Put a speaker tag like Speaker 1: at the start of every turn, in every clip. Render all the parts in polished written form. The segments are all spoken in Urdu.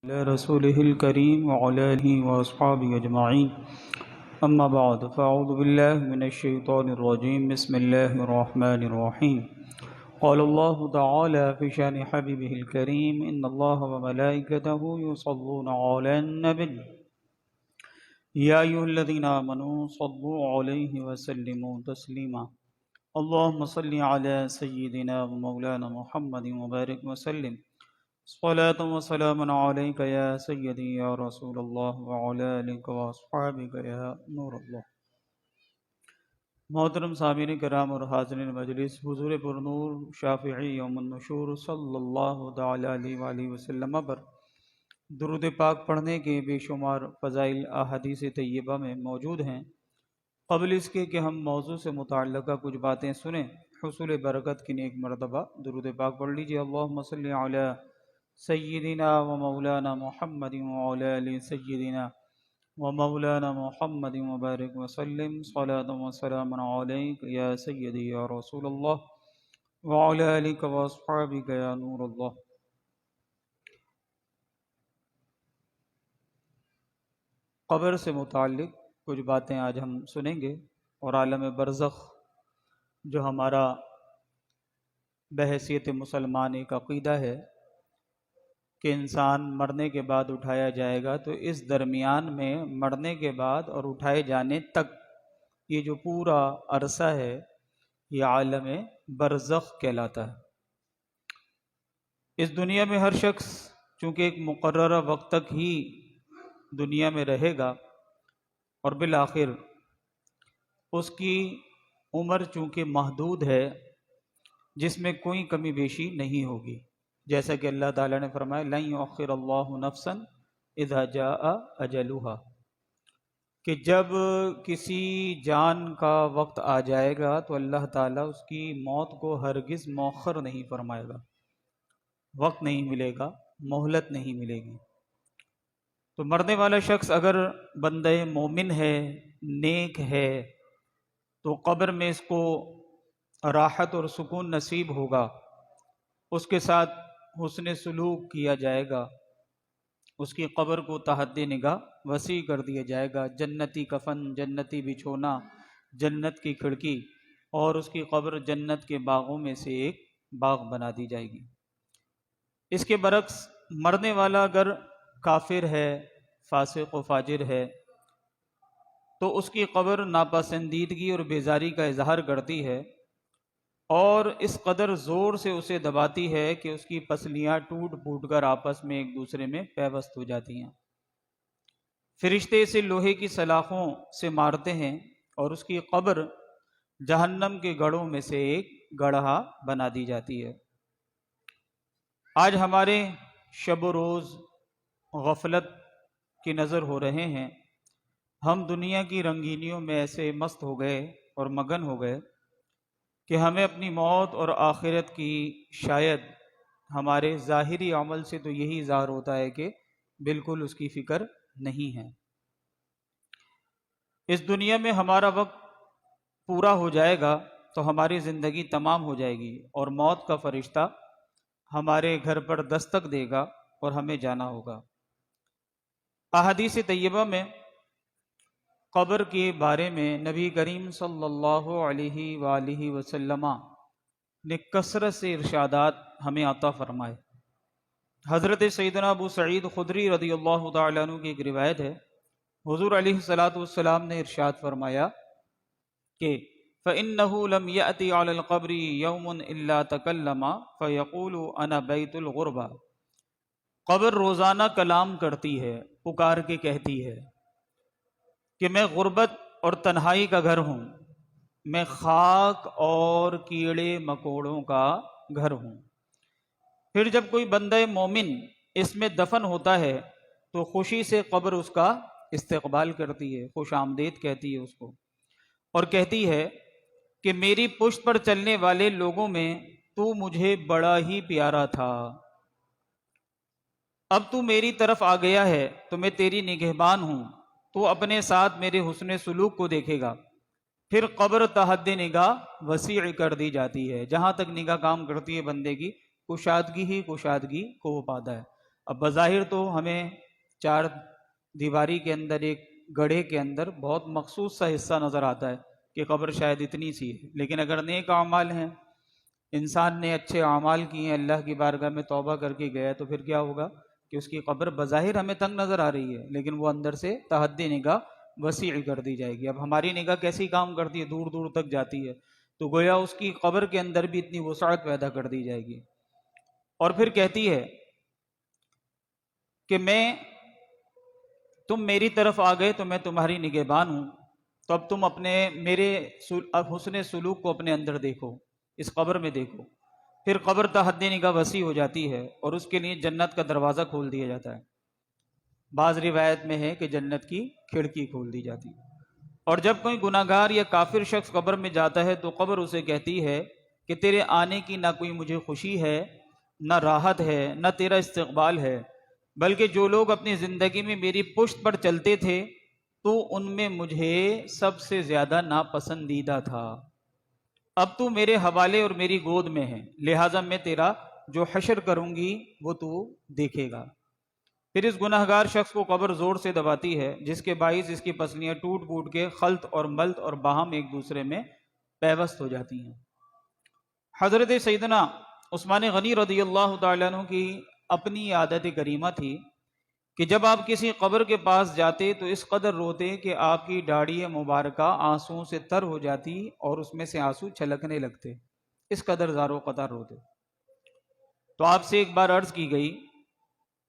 Speaker 1: على رسوله الكريم وعلى آله وأصحابه أجمعين أما بعد فأعوذ بالله من الشيطان الرجيم بسم الله الرحمن الرحيم قال الله تعالى في شأن حبيبه الكريم إن الله وملائكته يصلون على النبي يا أيها الذين آمنوا صلوا عليه وسلموا تسليما اللهم صل على سيدنا ومولانا محمد وبارك وسلم صلاة وسلام عليك يا سيدي يا رسول الله وعلى آلك وأصحابك يا نور اللہ۔ محترم سامعین کرام اور حاضرین مجلس، حضور پرنور شافعی یوم النشور صلی اللہ تعالی علیہ وآلہ وسلم پر درود پاک پڑھنے کے بے شمار فضائل احادیث طیبہ میں موجود ہیں۔ قبل اس کے کہ ہم موضوع سے متعلقہ کچھ باتیں سنیں، حصول برکت کی ایک مرتبہ درود پاک پڑھ لیجیے۔ اللہم صلی علی سیدنا و مولانا محمد وعلی آل سیدنا و مولانا محمد وبارک وسلم صلاۃ و سلام علیک یا سیدی یا رسول اللہ وعلی آلک و اصحابک یا نور اللہ۔ قبر سے متعلق کچھ باتیں آج ہم سنیں گے، اور عالم برزخ جو ہمارا بحیثیت مسلمان ایک عقیدہ ہے کہ انسان مرنے کے بعد اٹھایا جائے گا، تو اس درمیان میں مرنے کے بعد اور اٹھائے جانے تک یہ جو پورا عرصہ ہے یہ عالم برزخ کہلاتا ہے۔ اس دنیا میں ہر شخص چونکہ ایک مقررہ وقت تک ہی دنیا میں رہے گا، اور بالآخر اس کی عمر چونکہ محدود ہے جس میں کوئی کمی بیشی نہیں ہوگی، جیسا کہ اللہ تعالیٰ نے فرمایا لن یؤخر اللہ نفسا اذا جاء اجلھا، کہ جب کسی جان کا وقت آ جائے گا تو اللہ تعالیٰ اس کی موت کو ہرگز مؤخر نہیں فرمائے گا، وقت نہیں ملے گا، مہلت نہیں ملے گی۔ تو مرنے والا شخص اگر بندہ مومن ہے، نیک ہے، تو قبر میں اس کو راحت اور سکون نصیب ہوگا، اس کے ساتھ حسن سلوک کیا جائے گا، اس کی قبر کو تحت نگاہ وسیع کر دیا جائے گا، جنتی کفن، جنتی بچھونا، جنت کی کھڑکی، اور اس کی قبر جنت کے باغوں میں سے ایک باغ بنا دی جائے گی۔ اس کے برعکس مرنے والا اگر کافر ہے، فاسق و فاجر ہے، تو اس کی قبر ناپسندیدگی اور بیزاری کا اظہار کرتی ہے، اور اس قدر زور سے اسے دباتی ہے کہ اس کی پسلیاں ٹوٹ پھوٹ کر آپس میں ایک دوسرے میں پیوست ہو جاتی ہیں۔ فرشتے اسے لوہے کی سلاخوں سے مارتے ہیں اور اس کی قبر جہنم کے گڑھوں میں سے ایک گڑھا بنا دی جاتی ہے۔ آج ہمارے شب و روز غفلت کی نظر ہو رہے ہیں، ہم دنیا کی رنگینیوں میں ایسے مست ہو گئے اور مگن ہو گئے کہ ہمیں اپنی موت اور آخرت کی شاید ہمارے ظاہری عمل سے تو یہی ظاہر ہوتا ہے کہ بالکل اس کی فکر نہیں ہے۔ اس دنیا میں ہمارا وقت پورا ہو جائے گا تو ہماری زندگی تمام ہو جائے گی، اور موت کا فرشتہ ہمارے گھر پر دستک دے گا اور ہمیں جانا ہوگا۔ احادیث طیبہ میں قبر کے بارے میں نبی کریم صلی اللہ علیہ وآلہ وسلم نے کثرت سے ارشادات ہمیں عطا فرمائے۔ حضرت سیدنا ابو سعید خدری رضی اللہ تعالیٰ عنہ کی ایک روایت ہے، حضور علیہ الصلاۃ والسلام نے ارشاد فرمایا کہ فَإِنَّهُ لَمْ يَأْتِ عَلَى الْقَبْرِ يَوْمٌ إِلَّا تَكَلَّمَ فَيَقُولُ أَنَا بَيْتُ الْغُرْبَةِ، قبر روزانہ کلام کرتی ہے، پکار کے کہتی ہے کہ میں غربت اور تنہائی کا گھر ہوں، میں خاک اور کیڑے مکوڑوں کا گھر ہوں۔ پھر جب کوئی بندہ مومن اس میں دفن ہوتا ہے تو خوشی سے قبر اس کا استقبال کرتی ہے، خوش آمدید کہتی ہے اس کو، اور کہتی ہے کہ میری پشت پر چلنے والے لوگوں میں تو مجھے بڑا ہی پیارا تھا، اب تو میری طرف آ گیا ہے تو میں تیری نگہبان ہوں، تو اپنے ساتھ میرے حسن سلوک کو دیکھے گا۔ پھر قبر تحت نگاہ وسیع کر دی جاتی ہے، جہاں تک نگاہ کام کرتی ہے بندے کی کشادگی ہی کشادگی کو وہ پاتا ہے۔ اب بظاہر تو ہمیں چار دیواری کے اندر ایک گڑھے کے اندر بہت مخصوص سا حصہ نظر آتا ہے کہ قبر شاید اتنی سی ہے، لیکن اگر نیک اعمال ہیں، انسان نے اچھے اعمال کیے ہیں، اللہ کی بارگاہ میں توبہ کر کے گیا، تو پھر کیا ہوگا کہ اس کی قبر بظاہر ہمیں تنگ نظر آ رہی ہے، لیکن وہ اندر سے تحدی نگاہ وسیع کر دی جائے گی۔ اب ہماری نگاہ کیسی کام کرتی ہے، دور دور تک جاتی ہے، تو گویا اس کی قبر کے اندر بھی اتنی وسعت پیدا کر دی جائے گی۔ اور پھر کہتی ہے کہ تم میری طرف آ گئے تو میں تمہاری نگہبان ہوں، تو اب تم اپنے میرے حسن سلوک کو اپنے اندر دیکھو، اس قبر میں دیکھو۔ پھر قبر تحدی نگاہ وسیع ہو جاتی ہے اور اس کے لیے جنت کا دروازہ کھول دیا جاتا ہے۔ بعض روایت میں ہے کہ جنت کی کھڑکی کھول دی جاتی ہے، اور جب کوئی گناہگار یا کافر شخص قبر میں جاتا ہے تو قبر اسے کہتی ہے کہ تیرے آنے کی نہ کوئی مجھے خوشی ہے، نہ راحت ہے، نہ تیرا استقبال ہے، بلکہ جو لوگ اپنی زندگی میں میری پشت پر چلتے تھے تو ان میں مجھے سب سے زیادہ ناپسندیدہ تھا، اب تو میرے حوالے اور میری گود میں ہے، لہٰذا میں تیرا جو حشر کروں گی وہ تو دیکھے گا۔ پھر اس گناہگار شخص کو قبر زور سے دباتی ہے، جس کے باعث اس کی پسلیاں ٹوٹ پھوٹ کے خلط اور ملط اور باہم ایک دوسرے میں پیوست ہو جاتی ہیں۔ حضرت سیدنا عثمان غنی رضی اللہ تعالیٰ عنہ کی اپنی عادت کریمہ تھی کہ جب آپ کسی قبر کے پاس جاتے تو اس قدر روتے کہ آپ کی داڑھی مبارکہ آنسوؤں سے تر ہو جاتی اور اس میں سے آنسو چھلکنے لگتے، اس قدر زار و قطار روتے۔ تو آپ سے ایک بار عرض کی گئی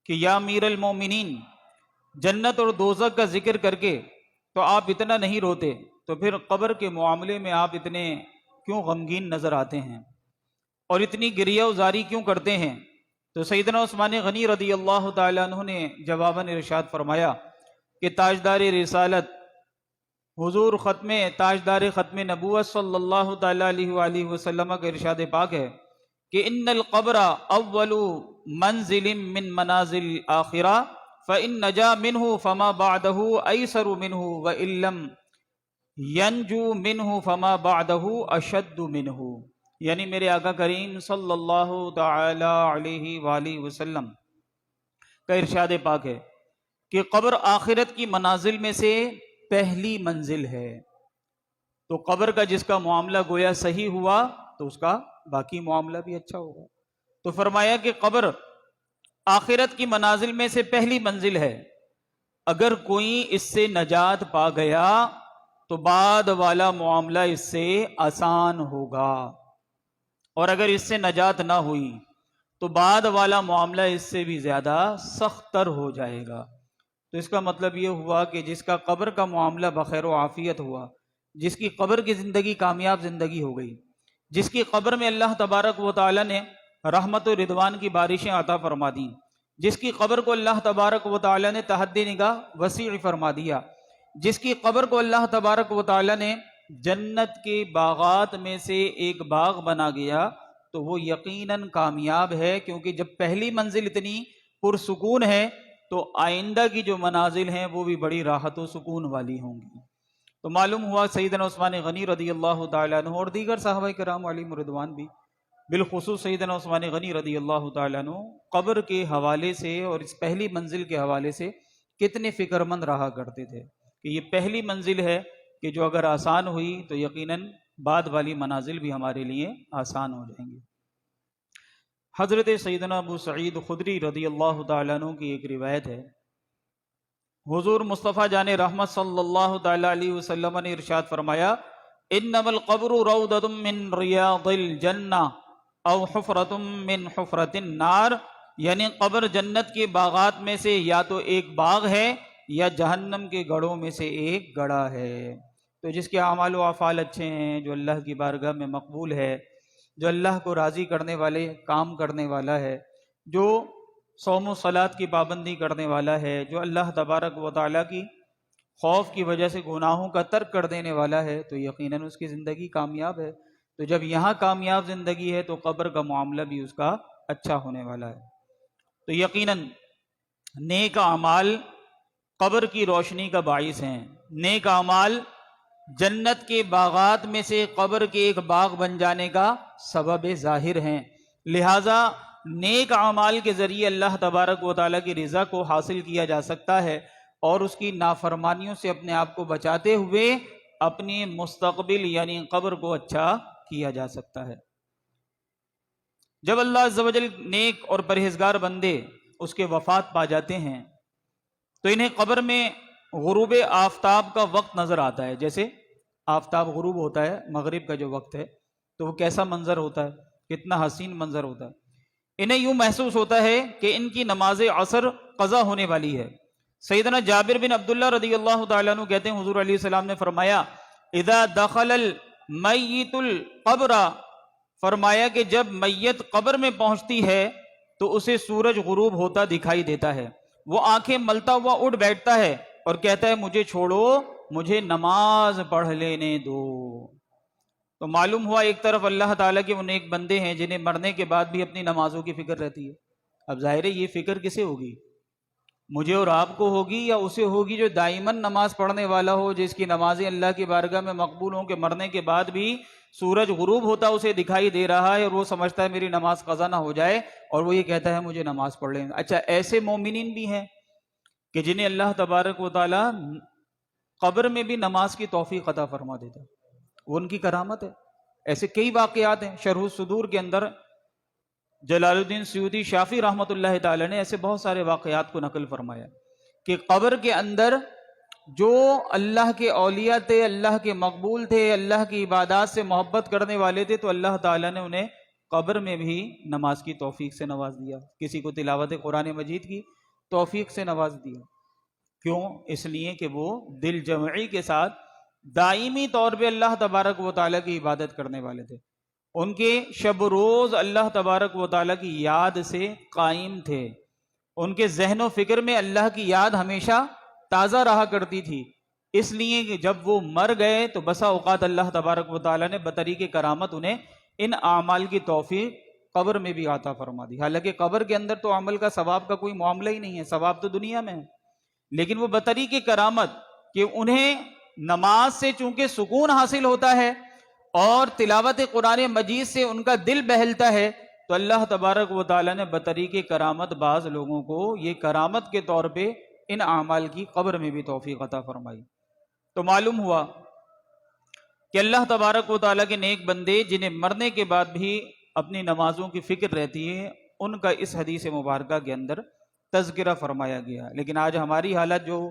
Speaker 1: کہ یا امیر المومنین، جنت اور دوزخ کا ذکر کر کے تو آپ اتنا نہیں روتے، تو پھر قبر کے معاملے میں آپ اتنے کیوں غمگین نظر آتے ہیں اور اتنی گریہ وزاری کیوں کرتے ہیں؟ تو سیدنا عثمان غنی رضی اللہ تعالیٰ عنہ نے جواباً ارشاد فرمایا کہ تاجدار رسالت حضور تاجدار ختم نبوت صلی اللہ تعالیٰ علیہ وآلہ وسلم کا ارشاد پاک ہے کہ ان القبر اول منزل من منازل آخرہ فإن نجا منہ فما بعدہ ایسر منہ وإن لم ینجو منہ فما بعدہ اشد منہ، یعنی میرے آقا کریم صلی اللہ تعالی علیہ وآلہ وسلم کا ارشاد پاک ہے کہ قبر آخرت کی منازل میں سے پہلی منزل ہے، تو قبر کا جس کا معاملہ گویا صحیح ہوا تو اس کا باقی معاملہ بھی اچھا ہوگا۔ تو فرمایا کہ قبر آخرت کی منازل میں سے پہلی منزل ہے، اگر کوئی اس سے نجات پا گیا تو بعد والا معاملہ اس سے آسان ہوگا، اور اگر اس سے نجات نہ ہوئی تو بعد والا معاملہ اس سے بھی زیادہ سخت تر ہو جائے گا۔ تو اس کا مطلب یہ ہوا کہ جس کا قبر کا معاملہ بخیر و عافیت ہوا، جس کی قبر کی زندگی کامیاب زندگی ہو گئی، جس کی قبر میں اللہ تبارک و تعالی نے رحمت و رضوان کی بارشیں عطا فرما دیں، جس کی قبر کو اللہ تبارک و تعالی نے تحدی نگاہ وسیع فرما دیا، جس کی قبر کو اللہ تبارک و تعالی نے جنت کے باغات میں سے ایک باغ بنا گیا، تو وہ یقیناً کامیاب ہے، کیونکہ جب پہلی منزل اتنی پرسکون ہے تو آئندہ کی جو منازل ہیں وہ بھی بڑی راحت و سکون والی ہوں گی۔ تو معلوم ہوا سیدنا عثمان غنی رضی اللہ تعالیٰ عنہ اور دیگر صحابہ کرام علیہم رضوان بھی، بالخصوص سیدنا عثمان غنی رضی اللہ تعالیٰ عنہ قبر کے حوالے سے اور اس پہلی منزل کے حوالے سے کتنے فکر مند رہا کرتے تھے کہ یہ پہلی منزل ہے کہ جو اگر آسان ہوئی تو یقیناً بعد والی منازل بھی ہمارے لیے آسان ہو جائیں گے۔ حضرت سیدنا ابو سعید خدری رضی اللہ تعالیٰ عنہ کی ایک روایت ہے، حضور مصطفیٰ جان رحمت صلی اللہ تعالیٰ علیہ وسلم نے ارشاد فرمایا انما القبر روضۃ من ریاض الجنہ او حفرۃ من حفرۃ النار، یعنی قبر جنت کے باغات میں سے یا تو ایک باغ ہے یا جہنم کے گڑھوں میں سے ایک گڑھا ہے۔ تو جس کے اعمال و افعال اچھے ہیں، جو اللہ کی بارگاہ میں مقبول ہے، جو اللہ کو راضی کرنے والے کام کرنے والا ہے، جو صوم و صلاۃ کی پابندی کرنے والا ہے، جو اللہ تبارک و تعالیٰ کی خوف کی وجہ سے گناہوں کا ترک کر دینے والا ہے، تو یقیناً اس کی زندگی کامیاب ہے۔ تو جب یہاں کامیاب زندگی ہے تو قبر کا معاملہ بھی اس کا اچھا ہونے والا ہے۔ تو یقیناً نیک اعمال قبر کی روشنی کا باعث ہیں، نیک اعمال جنت کے باغات میں سے قبر کے ایک باغ بن جانے کا سبب ظاہر ہیں، لہٰذا نیک اعمال کے ذریعے اللہ تبارک و تعالیٰ کی رضا کو حاصل کیا جا سکتا ہے اور اس کی نافرمانیوں سے اپنے آپ کو بچاتے ہوئے اپنی مستقبل یعنی قبر کو اچھا کیا جا سکتا ہے۔ جب اللہ عز و جل نیک اور پرہیزگار بندے اس کے وفات پا جاتے ہیں تو انہیں قبر میں غروب آفتاب کا وقت نظر آتا ہے۔ جیسے آفتاب غروب ہوتا ہے مغرب کا جو وقت ہے تو وہ کیسا منظر ہوتا ہے، کتنا حسین منظر ہوتا ہے۔ انہیں یوں محسوس ہوتا ہے کہ ان کی نماز عصر قضا ہونے والی ہے۔ سیدنا جابر بن عبداللہ رضی اللہ تعالیٰ عنہ کہتے ہیں حضور علیہ السلام نے فرمایا اذا دخل المیت القبر، فرمایا کہ جب میت قبر میں پہنچتی ہے تو اسے سورج غروب ہوتا دکھائی دیتا ہے، وہ آنکھیں ملتا ہوا اٹھ بیٹھتا ہے اور کہتا ہے مجھے چھوڑو، مجھے نماز پڑھ لینے دو۔ تو معلوم ہوا ایک طرف اللہ تعالیٰ کے وہ نیک بندے ہیں جنہیں مرنے کے بعد بھی اپنی نمازوں کی فکر رہتی ہے۔ اب ظاہر ہے یہ فکر کسے ہوگی، مجھے اور آپ کو ہوگی یا اسے ہوگی جو دائماً نماز پڑھنے والا ہو، جس کی نمازیں اللہ کی بارگاہ میں مقبول ہوں، کہ مرنے کے بعد بھی سورج غروب ہوتا اسے دکھائی دے رہا ہے اور وہ سمجھتا ہے میری نماز قضا نہ ہو جائے اور وہ یہ کہتا ہے مجھے نماز پڑھ لیں۔ اچھا ایسے مومنین بھی ہیں کہ جنہیں اللہ تبارک و تعالیٰ قبر میں بھی نماز کی توفیق عطا فرما دیتا ہے، وہ ان کی کرامت ہے۔ ایسے کئی واقعات ہیں، شرح الصدور کے اندر جلال الدین سیوطی شافعی رحمۃ اللہ تعالی نے ایسے بہت سارے واقعات کو نقل فرمایا کہ قبر کے اندر جو اللہ کے اولیاء تھے، اللہ کے مقبول تھے، اللہ کی عبادات سے محبت کرنے والے تھے، تو اللہ تعالیٰ نے انہیں قبر میں بھی نماز کی توفیق سے نواز دیا۔ کسی کو تلاوت قرآن مجید کی توفیق سے نواز دیا۔ کیوں؟ اس لیے کہ وہ دل جمعی کے ساتھ دائمی طور پہ اللہ تبارک و تعالیٰ کی عبادت کرنے والے تھے، ان کے شب روز اللہ تبارک و تعالیٰ کی یاد سے قائم تھے، ان کے ذہن و فکر میں اللہ کی یاد ہمیشہ تازہ رہا کرتی تھی۔ اس لیے کہ جب وہ مر گئے تو بسا اوقات اللہ تبارک و تعالیٰ نے بطریق کرامت انہیں ان اعمال کی توفیق قبر میں بھی عطا فرما دی۔ حالانکہ قبر کے اندر تو عمل کا ثواب کا کوئی معاملہ ہی نہیں ہے، ثواب تو دنیا میں ہے، لیکن وہ بطریق کرامت کہ انہیں نماز سے چونکہ سکون حاصل ہوتا ہے اور تلاوت قرآن مجید سے ان کا دل بہلتا ہے، تو اللہ تبارک و تعالیٰ نے بطریق کرامت بعض لوگوں کو یہ کرامت کے طور پہ ان اعمال کی قبر میں بھی توفیق عطا فرمائی۔ تو معلوم ہوا کہ اللہ تبارک و تعالیٰ کے نیک بندے جنہیں مرنے کے بعد بھی اپنی نمازوں کی فکر رہتی ہے، ان کا اس حدیث مبارکہ کے اندر تذکرہ فرمایا گیا۔ لیکن آج ہماری حالت جو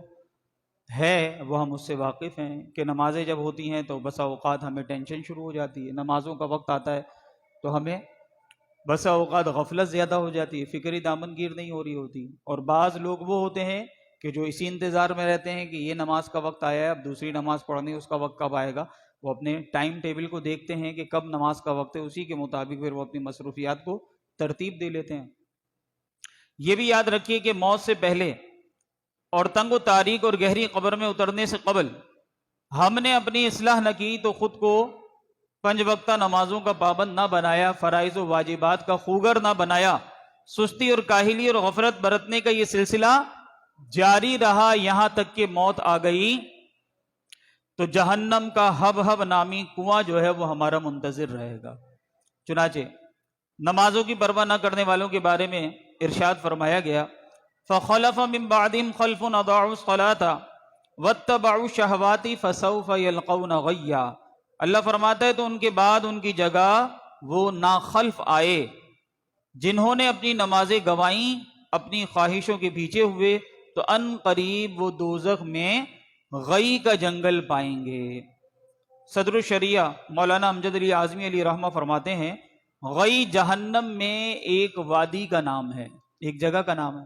Speaker 1: ہے وہ ہم اس سے واقف ہیں کہ نمازیں جب ہوتی ہیں تو بسا اوقات ہمیں ٹینشن شروع ہو جاتی ہے، نمازوں کا وقت آتا ہے تو ہمیں بسا اوقات غفلت زیادہ ہو جاتی ہے، فکری دامن گیر نہیں ہو رہی ہوتی، اور بعض لوگ وہ ہوتے ہیں کہ جو اسی انتظار میں رہتے ہیں کہ یہ نماز کا وقت آیا ہے، اب دوسری نماز پڑھنی، اس کا وقت کب آئے گا۔ وہ اپنے ٹائم ٹیبل کو دیکھتے ہیں کہ کب نماز کا وقت ہے، اسی کے مطابق پھر وہ اپنی مصروفیات کو ترتیب دے لیتے ہیں۔ یہ بھی یاد رکھیے کہ موت سے پہلے اور تنگ و تاریک اور گہری قبر میں اترنے سے قبل ہم نے اپنی اصلاح نہ کی تو خود کو 5 وقتہ نمازوں کا پابند نہ بنایا، فرائض و واجبات کا خوگر نہ بنایا، سستی اور کاہلی اور غفلت برتنے کا یہ سلسلہ جاری رہا یہاں تک کہ موت آ گئی تو جہنم کا ہب ہب نامی کنواں جو ہے وہ ہمارا منتظر رہے گا۔ چنانچہ نمازوں کی پرواہ نہ کرنے والوں کے بارے میں ارشاد فرمایا گیا فَخَلَفَ مِن بَعْدِهِمْ خَلْفٌ أَضَاعُوا الصَّلَاةَ وَاتَّبَعُوا الشَّهَوَاتِ فَسَوْفَ يَلْقَوْنَ غَيًّا۔ اللہ فرماتا ہے تو ان کے بعد ان کی جگہ وہ ناخلف آئے جنہوں نے اپنی نمازیں گوائیں، اپنی خواہشوں کے پیچھے ہوئے، تو ان قریب وہ دوزخ میں غی کا جنگل پائیں گے۔ صدر الشریعہ مولانا امجد علی اعظمی علی رحمہ فرماتے ہیں غی جہنم میں ایک وادی کا نام ہے، ایک جگہ کا نام ہے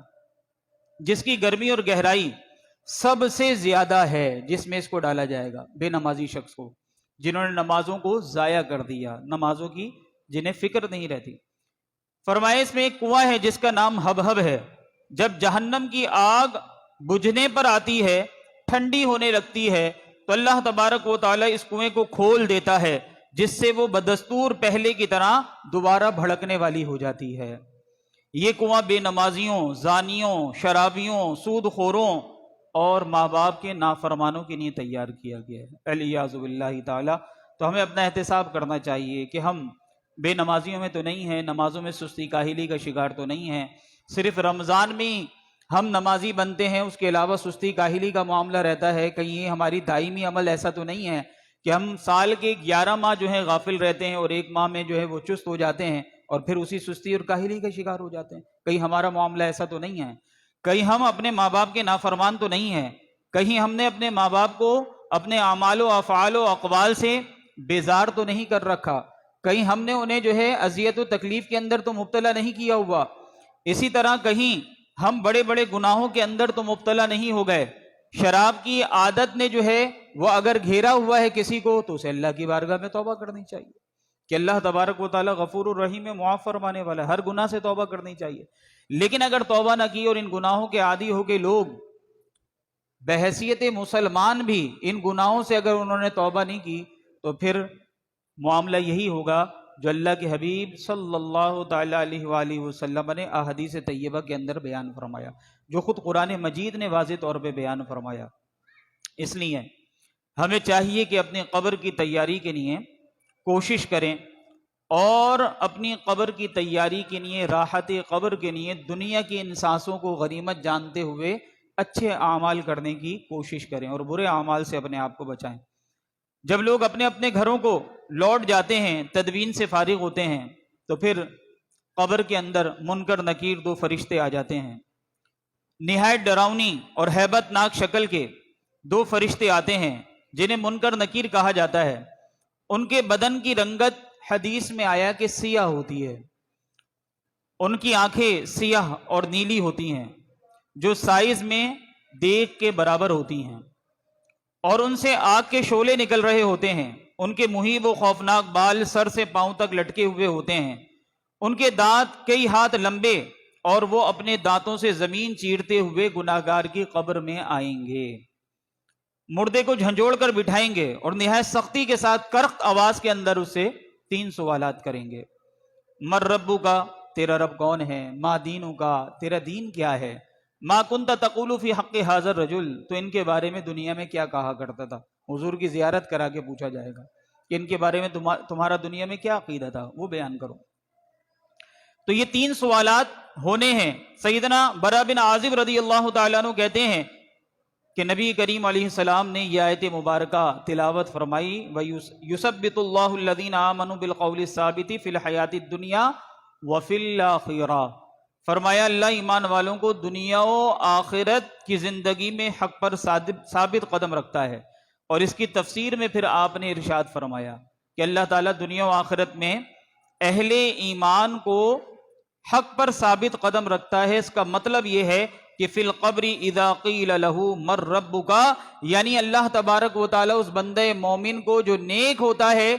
Speaker 1: جس کی گرمی اور گہرائی سب سے زیادہ ہے، جس میں اس کو ڈالا جائے گا بے نمازی شخص کو، جنہوں نے نمازوں کو ضائع کر دیا، نمازوں کی جنہیں فکر نہیں رہتی۔ فرمایا اس میں ایک کنواں ہے جس کا نام ہب ہے، جب جہنم کی آگ بجھنے پر آتی ہے، ٹھنڈی ہونے لگتی ہے، تو اللہ تبارک و تعالیٰ اس کنویں کو کھول دیتا ہے جس سے وہ بدستور پہلے کی طرح دوبارہ بھڑکنے والی ہو جاتی ہے۔ یہ کنواں بے نمازیوں، زانیوں، شرابیوں، سود خوروں اور ماں باپ کے نافرمانوں کے لیے تیار کیا گیا ہے، الیاذ باللہ تعالیٰ۔ تو ہمیں اپنا احتساب کرنا چاہیے کہ ہم بے نمازیوں میں تو نہیں ہیں، نمازوں میں سستی کاہلی کا شکار تو نہیں ہیں، صرف رمضان میں ہم نمازی بنتے ہیں، اس کے علاوہ سستی کاہلی کا معاملہ رہتا ہے، کہیں یہ ہماری دائمی عمل ایسا تو نہیں ہے کہ ہم سال کے 11 ماہ جو ہے غافل رہتے ہیں اور ایک ماہ میں جو ہے وہ چست ہو جاتے ہیں اور پھر اسی سستی اور کاہلی کا شکار ہو جاتے ہیں؟ کہیں ہمارا معاملہ ایسا تو نہیں ہے؟ کہیں ہم اپنے ماں باپ کے نافرمان تو نہیں ہیں؟ کہیں ہم نے اپنے ماں باپ کو اپنے اعمال و افعال و اقوال سے بیزار تو نہیں کر رکھا؟ کہیں ہم نے انہیں جو ہے اذیت و تکلیف کے اندر تو مبتلا نہیں کیا ہوا؟ اسی طرح کہیں ہم بڑے بڑے گناہوں کے اندر تو مبتلا نہیں ہو گئے؟ شراب کی عادت نے جو ہے وہ اگر گھیرا ہوا ہے کسی کو تو اسے اللہ کی بارگاہ میں توبہ کرنی چاہیے کہ اللہ تبارک و تعالیٰ غفور الرحیم معاف فرمانے والا ہے، ہر گناہ سے توبہ کرنی چاہیے۔ لیکن اگر توبہ نہ کی اور ان گناہوں کے عادی ہو کے لوگ بحیثیت مسلمان بھی ان گناہوں سے اگر انہوں نے توبہ نہیں کی تو پھر معاملہ یہی ہوگا جو اللہ کے حبیب صلی اللہ تعالیٰ علیہ وآلہ وسلم نے احادیث طیبہ کے اندر بیان فرمایا، جو خود قرآن مجید نے واضح طور پہ بیان فرمایا۔ اس لیے ہمیں چاہیے کہ اپنی قبر کی تیاری کے لیے کوشش کریں اور اپنی قبر کی تیاری کے لیے، راحت قبر کے لیے دنیا کی ان سانسوں کو غنیمت جانتے ہوئے اچھے اعمال کرنے کی کوشش کریں اور برے اعمال سے اپنے آپ کو بچائیں۔ جب لوگ اپنے اپنے گھروں کو لوٹ جاتے ہیں، تدوین سے فارغ ہوتے ہیں، تو پھر قبر کے اندر منکر نکیر دو فرشتے آ جاتے ہیں، نہایت ڈراؤنی اور ہیبت ناک شکل کے دو فرشتے آتے ہیں جنہیں منکر نکیر کہا جاتا ہے۔ ان کے بدن کی رنگت حدیث میں آیا کہ سیاہ ہوتی ہے، ان کی آنکھیں سیاہ اور نیلی ہوتی ہیں جو سائز میں دیگ کے برابر ہوتی ہیں، اور ان سے آگ کے شعلے نکل رہے ہوتے ہیں، ان کے مہیب و خوفناک بال سر سے پاؤں تک لٹکے ہوئے ہوتے ہیں، ان کے دانت کئی ہاتھ لمبے، اور وہ اپنے دانتوں سے زمین چیرتے ہوئے گناہگار کی قبر میں آئیں گے، مردے کو جھنجھوڑ کر بٹھائیں گے اور نہایت سختی کے ساتھ کرخت آواز کے اندر اس سے 3 سوالات کریں گے۔ مر ربو کا، تیرا رب کون ہے؟ ما دینو کا، تیرا دین کیا ہے؟ ما کنت تقول فی حق حاضر رجل، تو ان کے بارے میں دنیا میں کیا کہا کرتا تھا؟ حضور کی زیارت کرا کے پوچھا جائے گا کہ ان کے بارے میں تمہارا دنیا میں کیا عقیدہ تھا، وہ بیان کرو۔ تو یہ 3 سوالات ہونے ہیں۔ سیدنا برا بن عازب رضی اللہ تعالیٰ عنہ کہتے ہیں کہ نبی کریم علیہ السلام نے یہ آیت مبارکہ تلاوت فرمائی، وَيُثَبِّتُ اللَّهُ الَّذِينَ آمَنُوا بِالْقَوْلِ الثَّابِتِ فِي الْحَيَاةِ الدُّنْيَا وَفِي الْآخِرَةِ، فرمایا اللہ ایمان والوں کو دنیا و آخرت کی زندگی میں حق پر ثابت قدم رکھتا ہے۔ اور اس کی تفسیر میں پھر آپ نے ارشاد فرمایا کہ اللہ تعالیٰ دنیا و آخرت میں اہل ایمان کو حق پر ثابت قدم رکھتا ہے۔ اس کا مطلب یہ ہے کہ فی القبر اذا قیل لہ من ربک، یعنی اللہ تبارک و تعالیٰ اس بندے مومن کو جو نیک ہوتا ہے،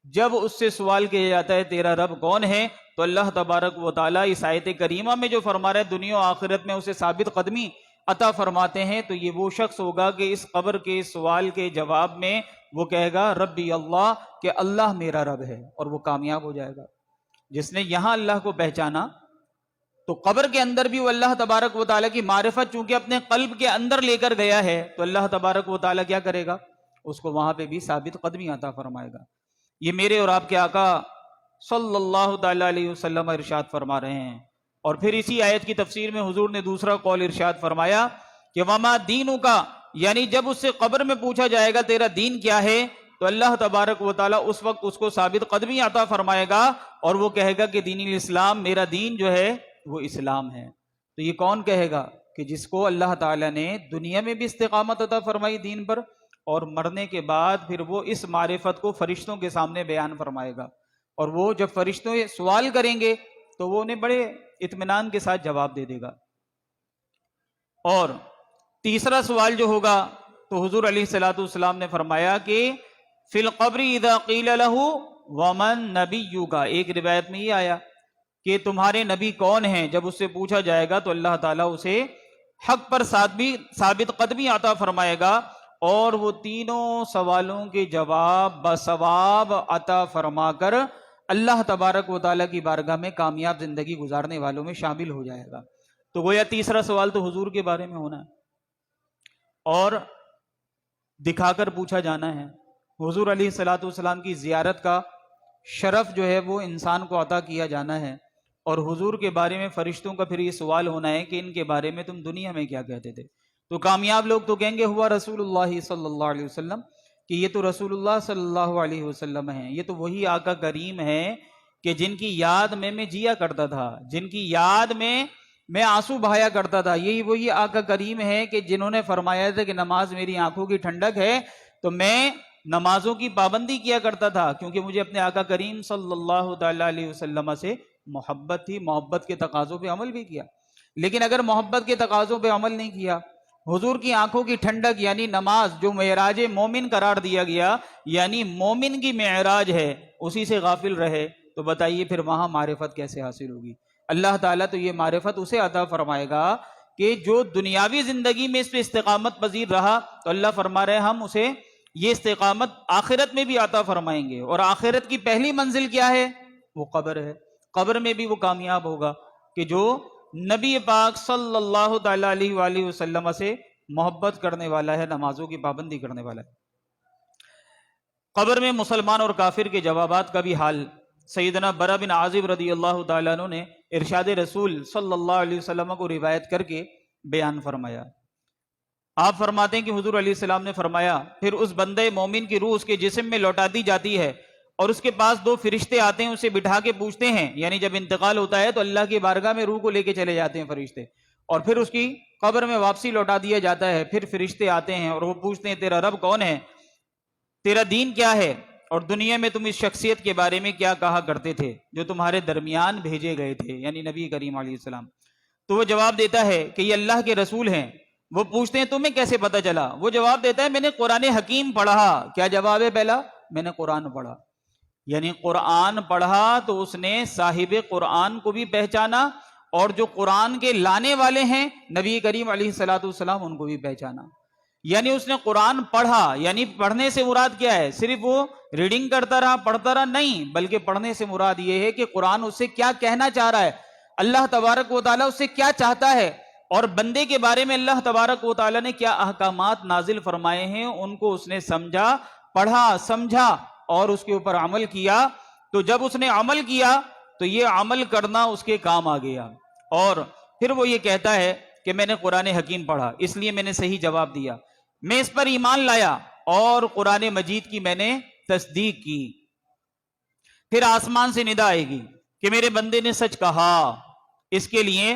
Speaker 1: جب اس سے سوال کیا جاتا ہے تیرا رب کون ہے، تو اللہ تبارک و تعالیٰ اس آیت کریمہ میں جو فرما رہا ہے دنیا و آخرت میں اسے ثابت قدمی عطا فرماتے ہیں۔ تو یہ وہ شخص ہوگا کہ اس قبر کے سوال کے جواب میں وہ کہے گا ربی اللہ، کہ اللہ میرا رب ہے، اور وہ کامیاب ہو جائے گا۔ جس نے یہاں اللہ کو پہچانا تو قبر کے اندر بھی وہ اللہ تبارک و تعالیٰ کی معرفت چونکہ اپنے قلب کے اندر لے کر گیا ہے، تو اللہ تبارک و تعالیٰ کیا کرے گا؟ اس کو وہاں پہ بھی ثابت قدمی عطا فرمائے گا۔ یہ میرے اور آپ کے آقا صلی اللہ تعالیٰ علیہ وسلم ارشاد فرما رہے ہیں۔ اور پھر اسی آیت کی تفسیر میں حضور نے دوسرا قول ارشاد فرمایا کہ وما دینو کا، یعنی جب اس سے قبر میں پوچھا جائے گا تیرا دین کیا ہے، تو اللہ تبارک و تعالیٰ اس وقت اس کو ثابت قدمی عطا فرمائے گا اور وہ کہے گا کہ دین الاسلام، میرا دین جو ہے وہ اسلام ہے۔ تو یہ کون کہے گا؟ کہ جس کو اللہ تعالیٰ نے دنیا میں بھی استقامت عطا فرمائی دین پر، اور مرنے کے بعد پھر وہ اس معرفت کو فرشتوں کے سامنے بیان فرمائے گا، اور وہ جب فرشتوں سوال کریں گے تو وہ انہیں بڑے اطمینان کے ساتھ جواب دے دے گا۔ اور تیسرا سوال جو ہوگا تو حضور علیہ الصلوۃ والسلام نے فرمایا کہ فی القبر اذا قیل لہ ومن نبیک، ایک روایت میں یہ آیا کہ تمہارے نبی کون ہیں، جب اس سے پوچھا جائے گا تو اللہ تعالیٰ اسے حق پر ثابت قدمی عطا فرمائے گا، اور وہ تینوں سوالوں کے جواب بثواب عطا فرما کر اللہ تبارک و تعالیٰ کی بارگاہ میں کامیاب زندگی گزارنے والوں میں شامل ہو جائے گا۔ تو گویا تیسرا سوال تو حضور کے بارے میں ہونا ہے اور دکھا کر پوچھا جانا ہے۔ حضور علیہ الصلوۃ والسلام کی زیارت کا شرف جو ہے وہ انسان کو عطا کیا جانا ہے، اور حضور کے بارے میں فرشتوں کا پھر یہ سوال ہونا ہے کہ ان کے بارے میں تم دنیا میں کیا کہتے تھے۔ تو کامیاب لوگ تو کہیں گے ہوا رسول اللہ صلی اللہ علیہ وسلم، کہ یہ تو رسول اللہ صلی اللہ علیہ وسلم ہیں، یہ تو وہی آقا کریم ہے کہ جن کی یاد میں جیا کرتا تھا، جن کی یاد میں آنسو بہایا کرتا تھا، یہی وہی آقا کریم ہے کہ جنہوں نے فرمایا تھا کہ نماز میری آنکھوں کی ٹھنڈک ہے، تو میں نمازوں کی پابندی کیا کرتا تھا کیونکہ مجھے اپنے آقا کریم صلی اللہ تعالی علیہ وسلم سے محبت تھی، محبت کے تقاضوں پہ عمل بھی کیا۔ لیکن اگر محبت کے تقاضوں پہ عمل نہیں کیا، حضور کی آنکھوں کی ٹھنڈک یعنی نماز جو معراج مومن قرار دیا گیا، یعنی مومن کی معراج ہے، اسی سے غافل رہے، تو بتائیے پھر وہاں معرفت کیسے حاصل ہوگی؟ اللہ تعالیٰ تو یہ معرفت اسے عطا فرمائے گا کہ جو دنیاوی زندگی میں اس پہ استقامت پذیر رہا، تو اللہ فرما رہے ہم اسے یہ استقامت آخرت میں بھی عطا فرمائیں گے، اور آخرت کی پہلی منزل کیا ہے؟ وہ قبر ہے۔ قبر میں بھی وہ کامیاب ہوگا کہ جو نبی پاک صلی اللہ تعالی علیہ وآلہ وسلم سے محبت کرنے والا ہے، نمازوں کی پابندی کرنے والا ہے۔ قبر میں مسلمان اور کافر کے جوابات کا بھی حال سیدنا برا بن عازب رضی اللہ تعالیٰ عنہ نے ارشاد رسول صلی اللہ علیہ وسلم کو روایت کر کے بیان فرمایا۔ آپ فرماتے ہیں کہ حضور علیہ السلام نے فرمایا، پھر اس بندے مومن کی روح اس کے جسم میں لوٹا دی جاتی ہے، اور اس کے پاس دو فرشتے آتے ہیں، اسے بٹھا کے پوچھتے ہیں، یعنی جب انتقال ہوتا ہے تو اللہ کی بارگاہ میں روح کو لے کے چلے جاتے ہیں فرشتے، اور پھر اس کی قبر میں واپسی لوٹا دیا جاتا ہے۔ پھر فرشتے آتے ہیں اور وہ پوچھتے ہیں تیرا رب کون ہے، تیرا دین کیا ہے، اور دنیا میں تم اس شخصیت کے بارے میں کیا کہا کرتے تھے جو تمہارے درمیان بھیجے گئے تھے، یعنی نبی کریم علیہ السلام۔ تو وہ جواب دیتا ہے کہ یہ اللہ کے رسول ہیں۔ وہ پوچھتے ہیں تمہیں کیسے پتہ چلا؟ وہ جواب دیتا ہے میں نے قرآن حکیم پڑھا۔ کیا جواب ہے پہلا؟ میں نے قرآن پڑھا، یعنی قرآن پڑھا تو اس نے صاحب قرآن کو بھی پہچانا، اور جو قرآن کے لانے والے ہیں نبی کریم علیہ الصلوۃ والسلام ان کو بھی پہچانا۔ یعنی اس نے قرآن پڑھا، یعنی پڑھنے سے مراد کیا ہے؟ صرف وہ ریڈنگ کرتا رہا، پڑھتا رہا؟ نہیں، بلکہ پڑھنے سے مراد یہ ہے کہ قرآن اس سے کیا کہنا چاہ رہا ہے، اللہ تبارک و تعالیٰ اس سے کیا چاہتا ہے، اور بندے کے بارے میں اللہ تبارک و تعالیٰ نے کیا احکامات نازل فرمائے ہیں، ان کو اس نے سمجھا، پڑھا، سمجھا اور اس کے اوپر عمل کیا۔ تو جب اس نے عمل کیا تو یہ عمل کرنا اس کے کام آ گیا، اور پھر وہ یہ کہتا ہے کہ میں نے قرآن حکیم پڑھا، اس لیے میں نے صحیح جواب دیا، میں اس پر ایمان لایا اور قرآن مجید کی میں نے تصدیق کی۔ پھر آسمان سے ندا آئے گی کہ میرے بندے نے سچ کہا، اس کے لیے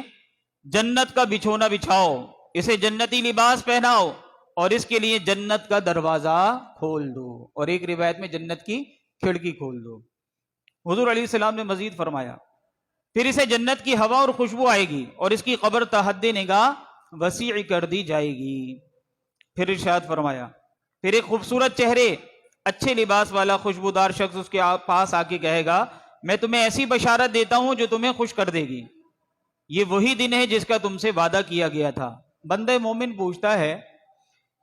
Speaker 1: جنت کا بچھونا بچھاؤ، اسے جنتی لباس پہناؤ، اور اس کے لیے جنت کا دروازہ کھول دو، اور ایک روایت میں جنت کی کھڑکی کھول دو۔ حضور علیہ السلام نے مزید فرمایا پھر اسے جنت کی ہوا اور خوشبو آئے گی، اور اس کی قبر تحد نگاہ وسیع کر دی جائے گی۔ پھر ارشاد فرمایا پھر ایک خوبصورت چہرے، اچھے لباس والا خوشبودار شخص اس کے پاس آ کے کہے گا میں تمہیں ایسی بشارت دیتا ہوں جو تمہیں خوش کر دے گی، یہ وہی دن ہے جس کا تم سے وعدہ کیا گیا تھا۔ بندہ مومن پوچھتا ہے